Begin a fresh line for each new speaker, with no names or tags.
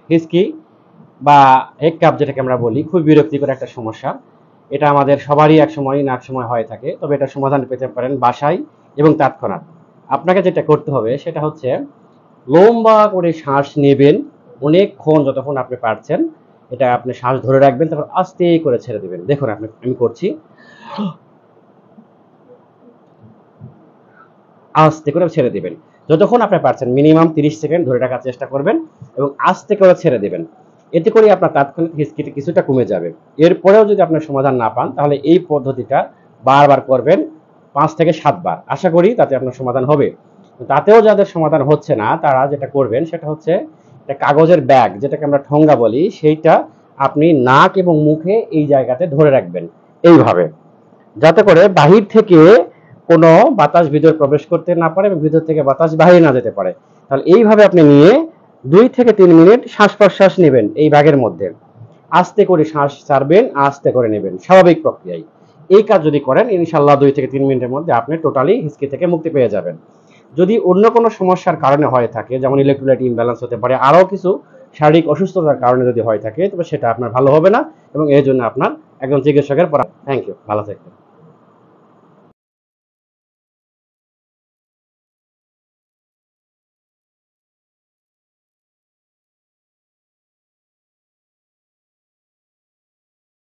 হিসকি বা head cup যেটাকে আমরা বলি, খুব বিরক্তিকর একটা সমস্যা। এটা আমাদের সবারই এক সময় না এক সময় হয়ে থাকে, তবে এটা সমাধান পেতে পারেন বাসায় এবং তৎক্ষণাৎ। আপনাকে যেটা করতে হবে সেটা হচ্ছে লম্বা করে শ্বাস নেবেন অনেকক্ষণ, যতক্ষণ আপনি পারছেন। এটা আপনি শ্বাস ধরে রাখবেন, তারপর আস্তে করে ছেড়ে দিবেন। দেখুন আমি করছি, আস্তে করে ছেড়ে দিবেন। যতক্ষণ আপনি পারছেন মিনিমাম 30 সেকেন্ড ধরে রাখার চেষ্টা করবেন এবং আস্তে করে ছেড়ে দিবেন। এতে করে আপনার তাৎক্ষণিক হিসকিটা কিছুটা কমে যাবে। এরপরেও যদি আপনার সমাধান না পান, তাহলে এই পদ্ধতিটা বারবার করবেন, 5 থেকে 7 বার। আশা করি তাতে আপনার সমাধান হবে। তাতেও যাদের সমাধান হচ্ছে না, তারা যেটা করবেন সেটা হচ্ছে একটা কাগজের ব্যাগ, যেটাকে আমরা ঠোঙ্গা বলি, সেইটা আপনি নাক এবং মুখে এই জায়গাতে ধরে রাখবেন এইভাবে, যাতে করে বাহির থেকে কোনো বাতাস ভিতরে প্রবেশ করতে না পারে এবং ভিতর থেকে বাতাস বাইরে না যেতে পারে। তাহলে এইভাবে আপনি নিয়ে 2 থেকে 3 মিনিট শ্বাস প্রশ্বাস নেবেন এই ব্যাগের মধ্যে। আস্তে করে শ্বাস ছাড়বেন, আস্তে করে নেবেন, স্বাভাবিক প্রক্রিয়ায়। এই কাজ যদি করেন, ইনশাল্লাহ 2 থেকে 3 মিনিটের মধ্যে আপনি টোটালি হিসকি থেকে মুক্তি পেয়ে যাবেন। যদি অন্য কোনো সমস্যার কারণে হয়ে থাকে, যেমন ইলেকট্রোলাইট ইমব্যালেন্স হতে পারে, আরও কিছু শারীরিক অসুস্থতার কারণে যদি হয়ে থাকে, তবে সেটা আপনার ভালো হবে না এবং এর জন্য আপনার একজন চিকিৎসকের পরামর্শ। থ্যাংক ইউ, ভালো থাকবেন।